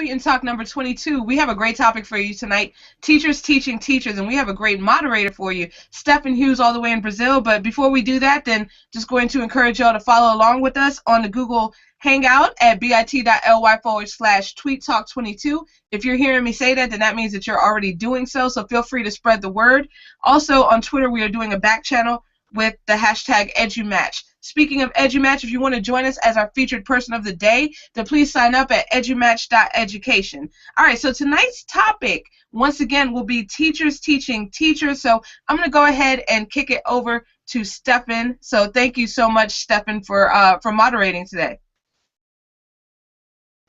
Tweet and Talk number 22. We have a great topic for you tonight, teachers teaching teachers, and we have a great moderator for you, Stephan Hughes, all the way in Brazil. But before we do that, then just going to encourage y'all to follow along with us on the Google Hangout at bit.ly/tweettalk22. If you're hearing me say that, then that means that you're already doing so feel free to spread the word. Also, on Twitter, we are doing a back channel with the hashtag EduMatch. Speaking of EduMatch, if you want to join us as our featured person of the day, then please sign up at edumatch.education. All right, so tonight's topic, once again, will be teachers teaching teachers. So I'm going to go ahead and kick it over to Stephan. So thank you so much, Stephan, for moderating today.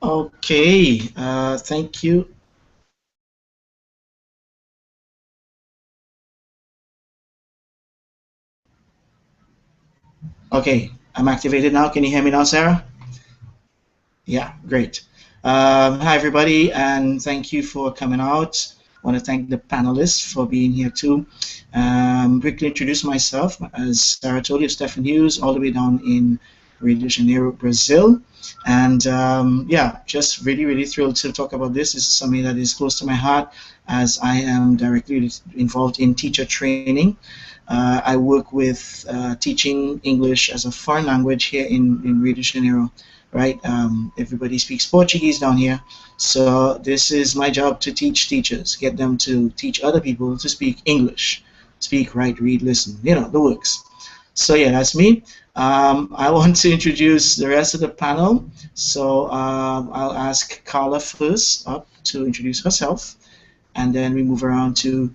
Okay, thank you. Okay, I'm activated now. Can you hear me now, Sarah? Yeah, great. Hi, everybody, and thank you for coming out. I want to thank the panelists for being here, too. Quickly introduce myself. As Sarah told you, Stephan Hughes, all the way down in Rio de Janeiro, Brazil. And yeah, just really thrilled to talk about this. This is something that is close to my heart, as I am directly involved in teacher training. I work with teaching English as a foreign language here in Rio de Janeiro, right? Everybody speaks Portuguese down here, so this is my job to teach teachers, get them to teach other people to speak English, speak, write, read, listen, you know, the works. So yeah, that's me. I want to introduce the rest of the panel, so I'll ask Carla first up to introduce herself, and then we move around to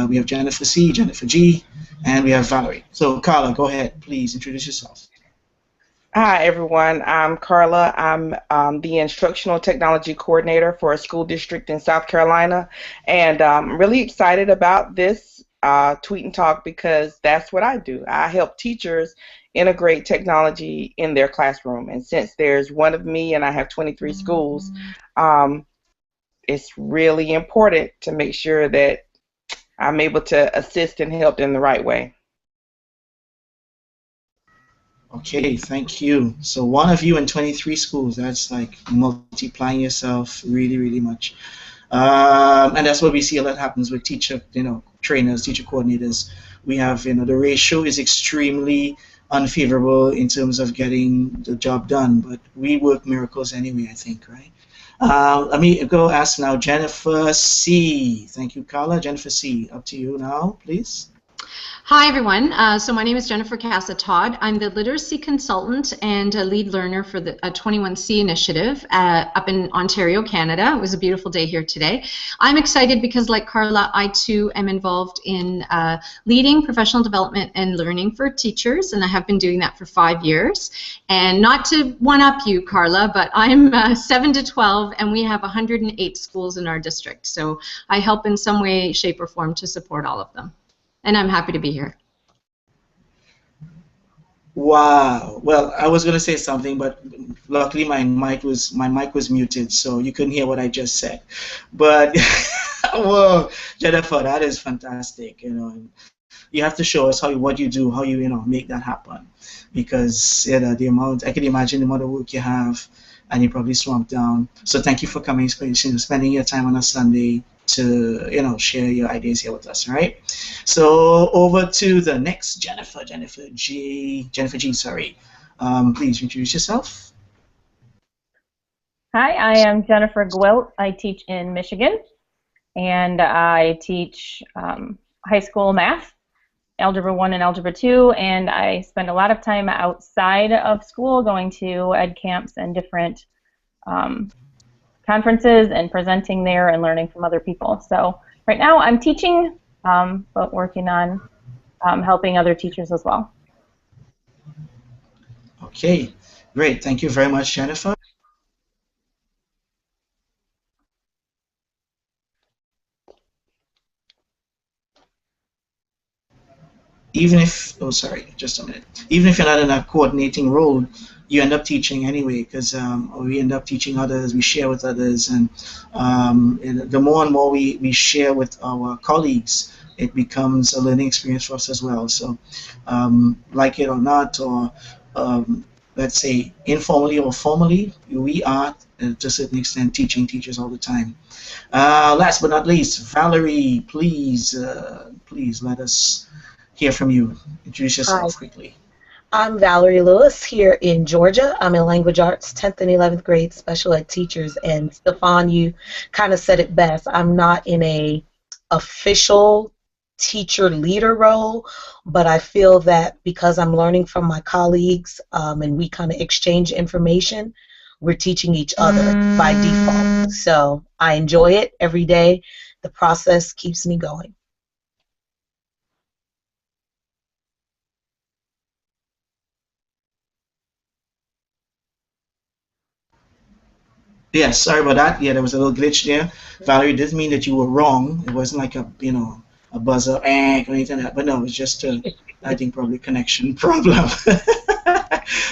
we have Jennifer C, Jennifer G, and we have Valerie. So Carla, go ahead, please introduce yourself. Hi everyone, I'm Carla. I'm the Instructional Technology Coordinator for a school district in South Carolina, and I'm really excited about this Tweet and Talk because that's what I do. I help teachers integrate technology in their classroom, and since there's one of me and I have 23 schools, it's really important to make sure that I'm able to assist and help in the right way. Okay, thank you. So one of you in 23 schools, that's like multiplying yourself really much. And that's what we see a lot happens with teacher, trainers, teacher coordinators. We have, the ratio is extremely unfavorable in terms of getting the job done, but we work miracles anyway, I think, right? Let me go ask now Jennifer C. Thank you, Carla. Jennifer C., up to you now, please. Hi, everyone. So my name is Jennifer Casa-Todd. I'm the literacy consultant and a lead learner for the 21C initiative up in Ontario, Canada. It was a beautiful day here today. I'm excited because, like Carla, I too am involved in leading professional development and learning for teachers, and I have been doing that for 5 years. And not to one-up you, Carla, but I'm 7 to 12, and we have 108 schools in our district. So I help in some way, shape, or form to support all of them. And I'm happy to be here. Wow. Well, I was going to say something, but luckily my mic was muted, so you couldn't hear what I just said. But whoa, Jennifer, that is fantastic. You have to show us what you do, how you make that happen, because the amount, I can imagine the amount of work you have, and you're probably swamped down. So thank you for coming, spending your time on a Sunday to share your ideas here with us. All right, so over to the next Jennifer G, sorry. Please introduce yourself. Hi, I am Jennifer Gwilt. I teach in Michigan, and I teach high school math, Algebra 1 and Algebra 2, and I spend a lot of time outside of school going to ed camps and different conferences and presenting there and learning from other people. So right now I'm teaching, but working on helping other teachers as well. Okay, great. Thank you very much, Jennifer. Even if, oh sorry, just a minute. Even if you're not in a coordinating role, you end up teaching anyway, because we end up teaching others, we share with others, and the more and more we share with our colleagues, it becomes a learning experience for us as well. So like it or not, or let's say, informally or formally, we are, to a certain extent, teaching teachers all the time. Last but not least, Valerie, please let us hear from you. Introduce yourself Hi, quickly. I'm Valerie Lewis here in Georgia. I'm in language arts, 10th and 11th grade special ed teachers. And Stephan, you kind of said it best. I'm not in a official teacher leader role, but I feel that because I'm learning from my colleagues and we kind of exchange information, we're teaching each other by default. So I enjoy it every day. The process keeps me going. Yeah, sorry about that. Yeah, there was a little glitch there. Valerie, didn't mean that you were wrong. It wasn't like a buzzer or anything like that. But no, it's just I think probably connection problem.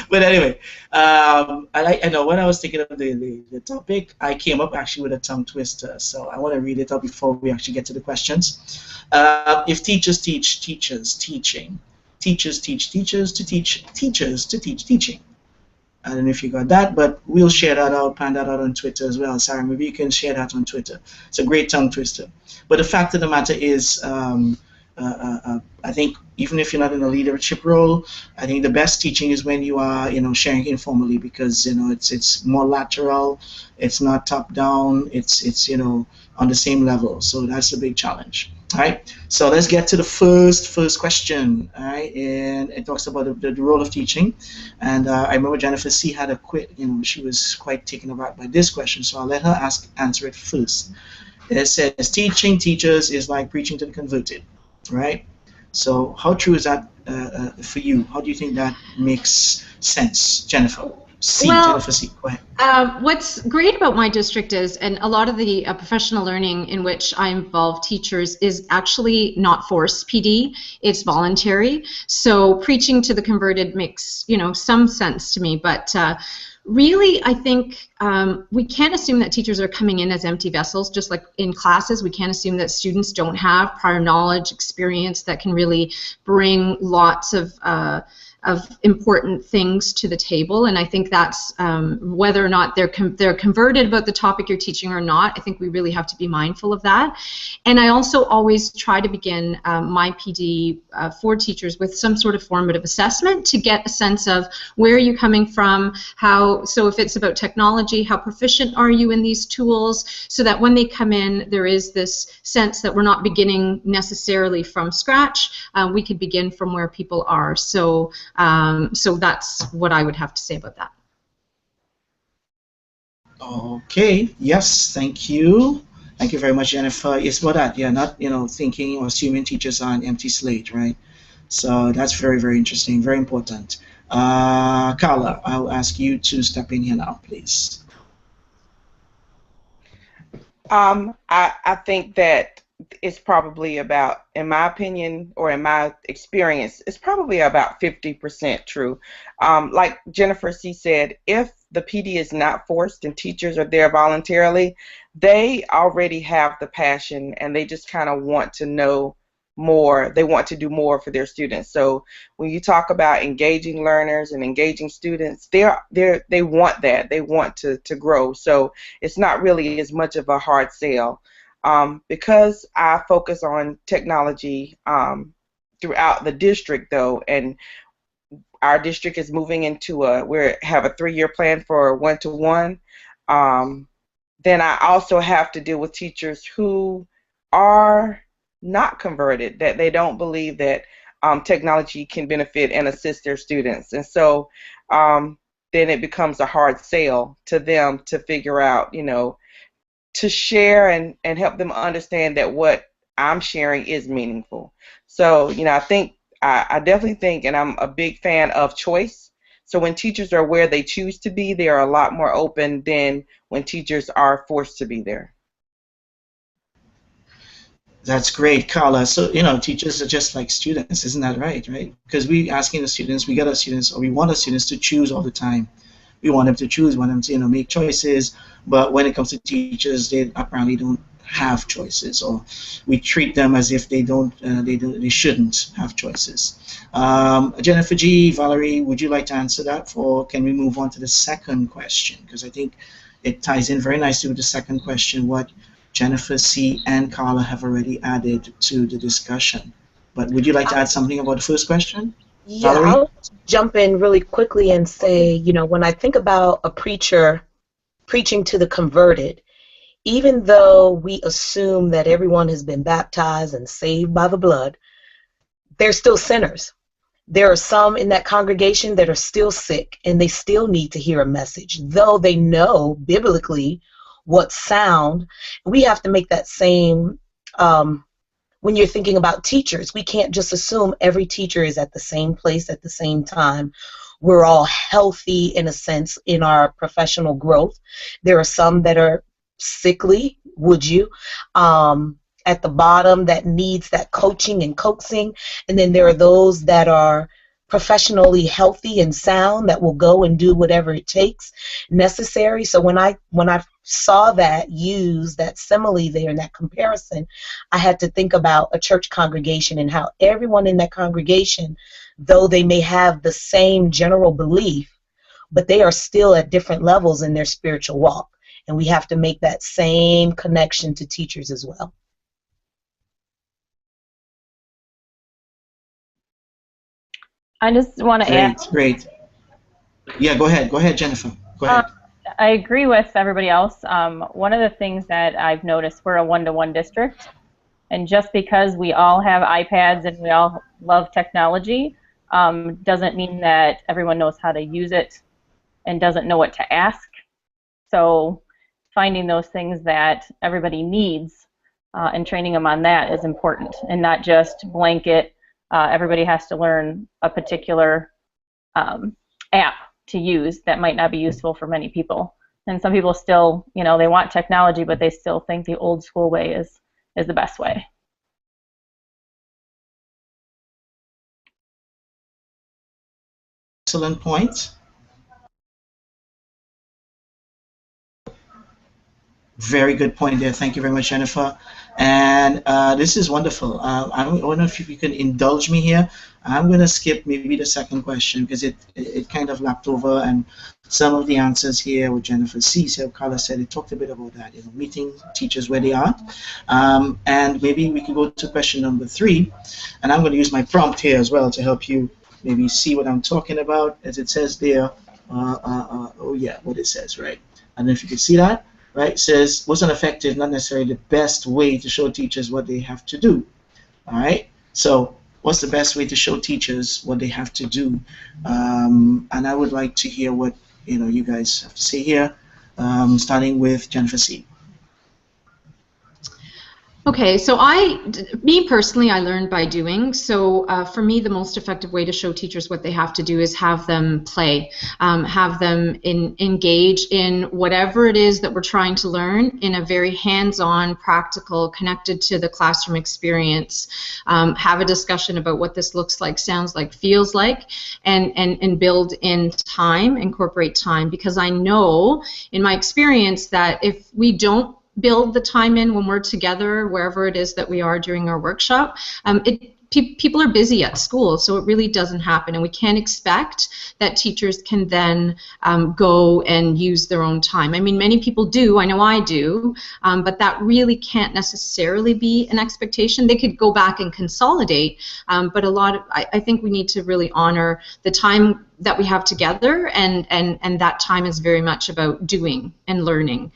But anyway, I know when I was thinking of the topic, I came up actually with a tongue twister. So I want to read it out before we actually get to the questions. If teachers teach teachers teaching, teachers teach teachers to teach teachers to teach teaching. I don't know if you got that, but we'll share that out, pan that out on Twitter as well. Sarah, maybe you can share that on Twitter. It's a great tongue twister. But the fact of the matter is, I think even if you're not in a leadership role, I think the best teaching is when you are, sharing informally, because it's more lateral, it's not top down, it's on the same level. So that's a big challenge. All right, so let's get to the first question. All right, and it talks about the role of teaching. And I remember Jennifer C had a quick, she was quite taken aback by this question, so I'll let her answer it first. It says, teaching teachers is like preaching to the converted, right? So how true is that for you? How do you think that makes sense, Jennifer? Jennifer C, go ahead. What's great about my district is, and a lot of the professional learning in which I involve teachers is actually not forced PD, it's voluntary. So preaching to the converted makes, some sense to me, but really, I think we can't assume that teachers are coming in as empty vessels. Just like in classes, we can't assume that students don't have prior knowledge, experience that can really bring lots of important things to the table. And I think that's whether or not they're converted about the topic you're teaching or not. I think we really have to be mindful of that. And I also always try to begin my PD for teachers with some sort of formative assessment to get a sense of where are you coming from, so if it's about technology, how proficient are you in these tools, so that when they come in, there is this sense that we're not beginning necessarily from scratch. We could begin from where people are. So that's what I would have to say about that. Okay. Yes. Thank you. Thank you very much, Jennifer. Yes, about that. Yeah, not thinking or assuming teachers are an empty slate, right? So that's very, very interesting. Very important. Carla, I'll ask you to step in here now, please. I think that it's probably about, in my opinion or in my experience, it's probably about 50% true. Like Jennifer C said, if the PD is not forced and teachers are there voluntarily, they already have the passion and they just kind of want to know more. They want to do more for their students. So when you talk about engaging learners and engaging students, they want that. They want to grow. So it's not really as much of a hard sell. Because I focus on technology throughout the district, though, and our district is moving into we have a 3-year plan for one-to-one, then I also have to deal with teachers who are not converted, that they don't believe that technology can benefit and assist their students. And so then it becomes a hard sell to them to figure out, to share and help them understand that what I'm sharing is meaningful. So, I definitely think, and I'm a big fan of choice. So when teachers are where they choose to be, they are a lot more open than when teachers are forced to be there. That's great, Carla. So, teachers are just like students, isn't that right? Because we asking the students, we want the students to choose all the time. We want them to choose, want them to, make choices. But when it comes to teachers, they apparently don't have choices, or we treat them as if they shouldn't have choices. Jennifer G, Valerie, would you like to answer that, or can we move on to the second question? Because I think it ties in very nicely with the second question, what Jennifer C and Carla have already added to the discussion. But would you like to add something about the first question? Yeah, Valerie? I'll jump in really quickly and say, you know, when I think about a preacher preaching to the converted, even though we assume that everyone has been baptized and saved by the blood, they're still sinners. There are some in that congregation that are still sick, and they still need to hear a message, though they know biblically what's sound. We have to make that same, when you're thinking about teachers, we can't just assume every teacher is at the same place at the same time. We're all healthy in a sense in our professional growth. There are some that are sickly, would you, at the bottom that needs that coaching and coaxing, and then there are those that are professionally healthy and sound that will go and do whatever it takes necessary. So when I saw that use that simile there in that comparison, I had to think about a church congregation and how everyone in that congregation, though they may have the same general belief, but they are still at different levels in their spiritual walk. And we have to make that same connection to teachers as well. I just want to add. Great. Yeah, go ahead, Jennifer. Go ahead. I agree with everybody else. One of the things that I've noticed, we're a one-to-one district, and just because we all have iPads and we all love technology, doesn't mean that everyone knows how to use it and doesn't know what to ask. So finding those things that everybody needs and training them on that is important, and not just blanket. Everybody has to learn a particular app to use that might not be useful for many people. And some people still, you know, they want technology, but they still think the old school way is the best way. Excellent point. Very good point there. Thank you very much, Jennifer. And this is wonderful. I don't know if you can indulge me here. I'm going to skip maybe the second question because it kind of lapped over, and some of the answers here with Jennifer C. So Carla said it talked a bit about that, you know, meeting teachers where they are. And maybe we could go to question number 3. And I'm going to use my prompt here as well to help you maybe see what I'm talking about. As it says there, oh yeah, what it says, right? I don't know if you can see that. Right, it says, what's an effective, not necessarily the best way to show teachers what they have to do? All right, so what's the best way to show teachers what they have to do? And I would like to hear what you guys have to say here, starting with Jennifer C. Okay, so me personally, I learned by doing. So for me, the most effective way to show teachers what they have to do is have them play, have them engage in whatever it is that we're trying to learn in a very hands-on, practical, connected to the classroom experience. Have a discussion about what this looks like, sounds like, feels like, and build in time, incorporate time. Because I know in my experience that if we don't build the time in when we're together, wherever it is that we are during our workshop, people are busy at school, so it really doesn't happen, and we can't expect that teachers can then go and use their own time. I mean, many people do, I know I do, but that really can't necessarily be an expectation. They could go back and consolidate, but I think we need to really honor the time that we have together, and that time is very much about doing and learning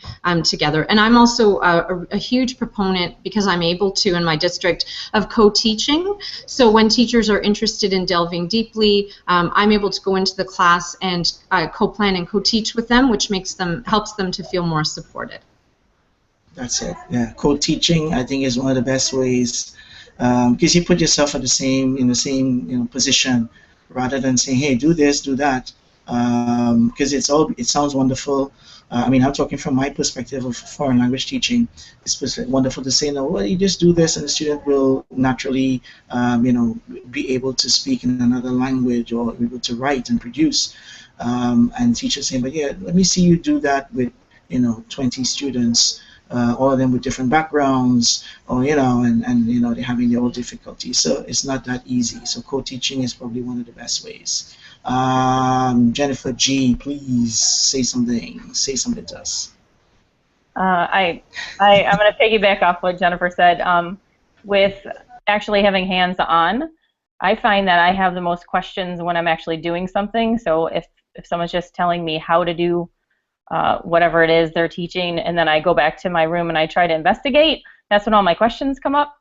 together. And I'm also a huge proponent, because I'm able to in my district, of co-teaching. So when teachers are interested in delving deeply, I'm able to go into the class and co-plan and co-teach with them, which helps them to feel more supported. That's it. Yeah, co-teaching I think is one of the best ways, because you put yourself in the same position, rather than saying, hey, do this, do that, because it sounds wonderful. I mean, I'm talking from my perspective of foreign language teaching. It's wonderful to say, no, well, you just do this and the student will naturally, be able to speak in another language, or be able to write and produce. And teachers saying, but yeah, let me see you do that with, 20 students. all of them with different backgrounds, or and they're having their own difficulties. So it's not that easy. So co-teaching is probably one of the best ways. Jennifer G, please say something. Say something to us. I'm going to piggyback off what Jennifer said. With actually having hands-on, I find that I have the most questions when I'm actually doing something. So if someone's just telling me how to do whatever it is they're teaching, and then I go back to my room and I try to investigate, that's when all my questions come up.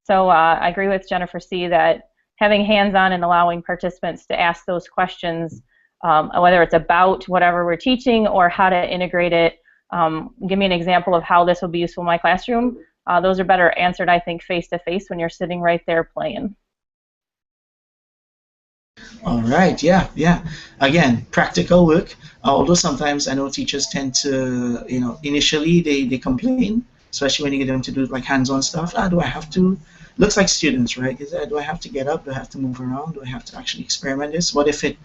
So I agree with Jennifer C. that having hands-on and allowing participants to ask those questions, whether it's about whatever we're teaching or how to integrate it, give me an example of how this will be useful in my classroom. Those are better answered, I think, face-to-face when you're sitting right there playing. All right, yeah. Again, practical work. Although sometimes I know teachers tend to, initially they complain, especially when you get them to do like hands-on stuff. Do I have to? Looks like students, right? Do I have to get up? Do I have to move around? Do I have to actually experiment this? What if it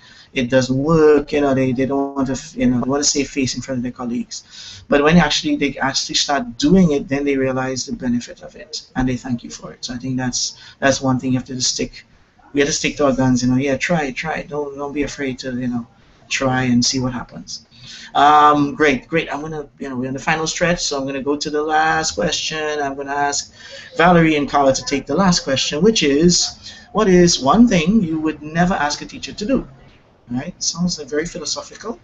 doesn't work? They don't want to, they want to save face in front of their colleagues. But when they actually start doing it, then they realize the benefit of it, and they thank you for it. So I think that's one thing you have to stick. We have to stick to our guns, Yeah, try it. Don't be afraid to, try and see what happens. Great. I'm gonna, we're in the final stretch, so I'm gonna go to the last question. I'm gonna ask Valerie and Carla to take the last question, which is, what is one thing you would never ask a teacher to do? All right, sounds very philosophical,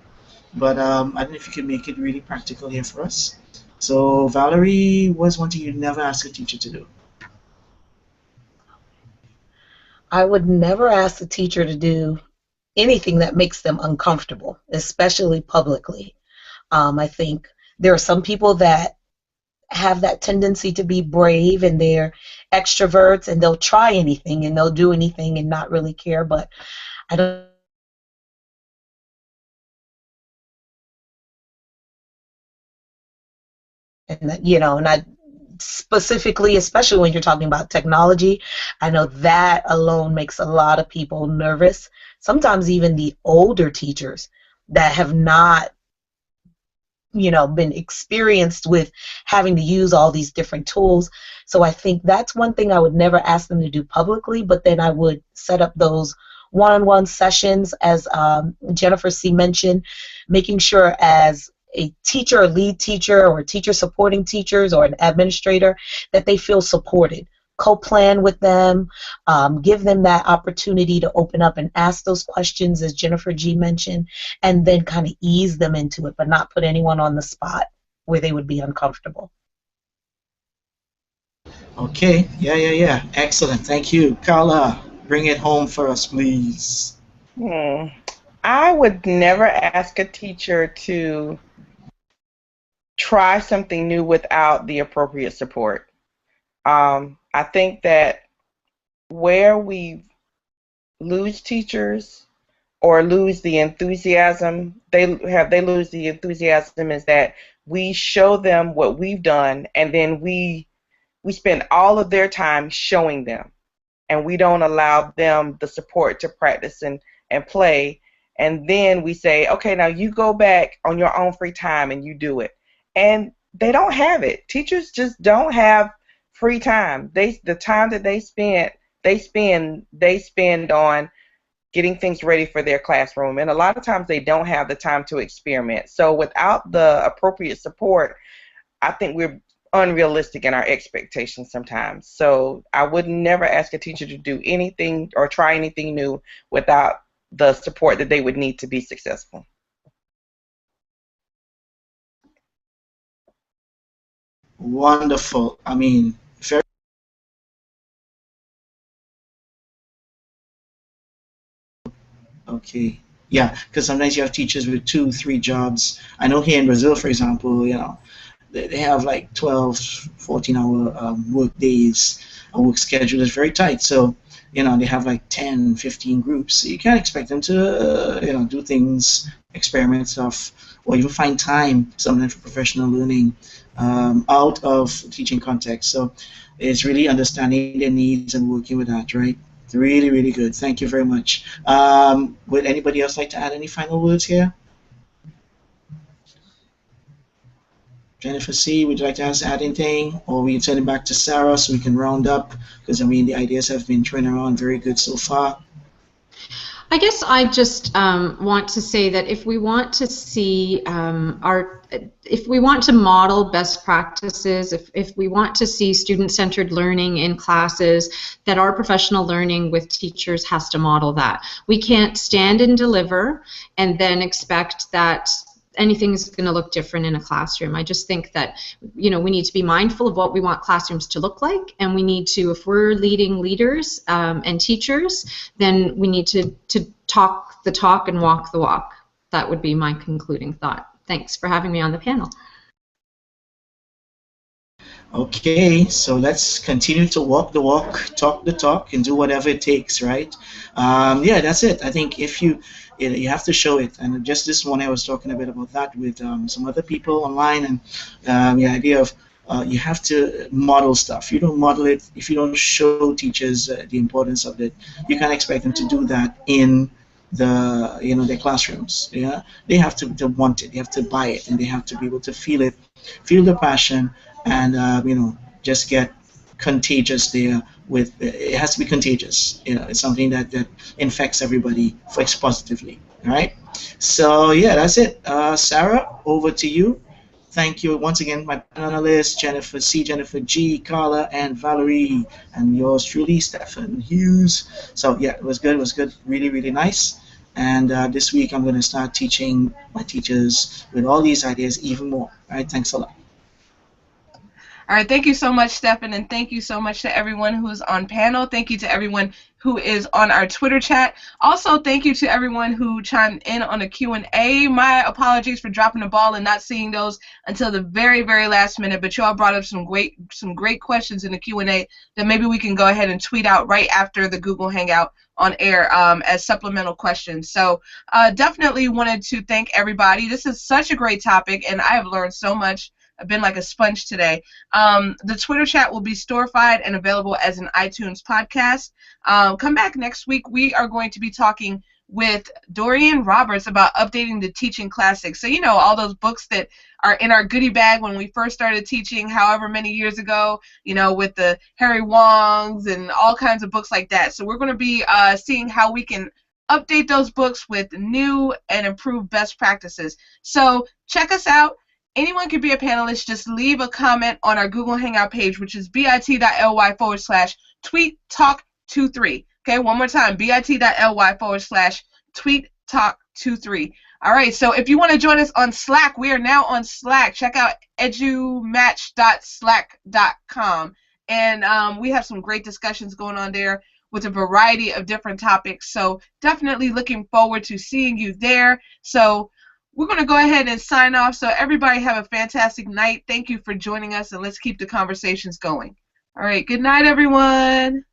but I don't know if you can make it really practical here for us. So Valerie, what's one thing you'd never ask a teacher to do? I would never ask a teacher to do anything that makes them uncomfortable, especially publicly. I think there are some people that have that tendency to be brave and they're extroverts and they'll try anything and they'll do anything and not really care, but I don't. And I specifically, especially when you're talking about technology, I know that alone makes a lot of people nervous. Sometimes even the older teachers that have not, been experienced with having to use all these different tools. So I think that's one thing I would never ask them to do publicly, but then I would set up those one-on-one sessions, as Jennifer C. mentioned, making sure as a teacher, a lead teacher, or teacher supporting teachers, or an administrator, that they feel supported. Co-plan with them, give them that opportunity to open up and ask those questions, as Jennifer G. mentioned, and then kind of ease them into it, but not put anyone on the spot where they would be uncomfortable. Okay, yeah. Excellent, thank you. Carla, bring it home for us, please. I would never ask a teacher to try something new without the appropriate support. I think that where we lose teachers or lose the enthusiasm, they lose the enthusiasm, is that we show them what we've done and then we spend all of their time showing them, and we don't allow them the support to practice and play, and then we say, okay, now you go back on your own free time and you do it. And they don't have it. Teachers just don't have free time. The time that they spend on getting things ready for their classroom, and a lot of times they don't have the time to experiment. So without the appropriate support, I think we're unrealistic in our expectations sometimes. So I would never ask a teacher to do anything or try anything new without the support that they would need to be successful. Wonderful. I mean, very. Okay. Yeah, because sometimes you have teachers with 2, 3 jobs. I know here in Brazil, for example, they have like 12, 14-hour work days. A work schedule is very tight. So, they have like 10, 15 groups. So you can't expect them to, do things, experiment stuff, or even find time sometimes for professional learning out of teaching context. So it's really understanding their needs and working with that, right? It's really, really good. Thank you very much. Would anybody else like to add any final words here? Jennifer C., would you like to add anything? Or we can turn it back to Sarah so we can round up? Because, I mean, the ideas have been thrown around very good so far. I guess I just want to say that if we want to see if we want to model best practices, if we want to see student-centered learning in classes, that our professional learning with teachers has to model that. We can't stand and deliver and then expect that anything's going to look different in a classroom. I just think that, you know, we need to be mindful of what we want classrooms to look like, and we need to, if we're leading leaders and teachers, then we need to talk the talk and walk the walk. That would be my concluding thought. Thanks for having me on the panel. Okay, so let's continue to walk the walk, talk the talk, and do whatever it takes, right? Yeah, that's it. I think if you have to show it, and just this morning I was talking a bit about that with some other people online, and the idea of you have to model stuff. You don't model it if you don't show teachers the importance of it. You can't expect them to do that in their classrooms. Yeah, they have to want it. They have to buy it, and they have to be able to feel it, feel the passion, and just get contagious there. It has to be contagious. It's something that infects everybody, affects positively. All right. So yeah, that's it. Sarah, over to you. Thank you once again, my panelists, Jennifer C., Jennifer G., Carla, and Valerie, and yours truly, Stephan Hughes. So yeah, it was good. It was good. Really, really nice. And this week I'm going to start teaching my teachers with all these ideas even more. All right. Thanks a lot. All right, thank you so much, Stephan, and thank you so much to everyone who is on panel. Thank you to everyone who is on our Twitter chat. Also, thank you to everyone who chimed in on the Q&A. My apologies for dropping the ball and not seeing those until the very, very last minute, but you all brought up some great questions in the Q&A that maybe we can go ahead and tweet out right after the Google Hangout on air as supplemental questions. So definitely wanted to thank everybody. This is such a great topic, and I have learned so much. I've been like a sponge today. The Twitter chat will be storified and available as an iTunes podcast. Come back next week. We are going to be talking with Dorian Roberts about updating the teaching classics. So, you know, all those books that are in our goodie bag when we first started teaching however many years ago, you know, with the Harry Wongs and all kinds of books like that. So we're going to be seeing how we can update those books with new and improved best practices. So check us out. Anyone can be a panelist. Just leave a comment on our Google Hangout page, which is bit.ly/tweettalk23. Okay, one more time, bit.ly/tweettalk23. All right, so if you want to join us on Slack, we are now on Slack. Check out edumatch.slack.com. And we have some great discussions going on there with a variety of different topics. So definitely looking forward to seeing you there. So we're going to go ahead and sign off. So everybody have a fantastic night. Thank you for joining us, and let's keep the conversations going. All right, good night, everyone.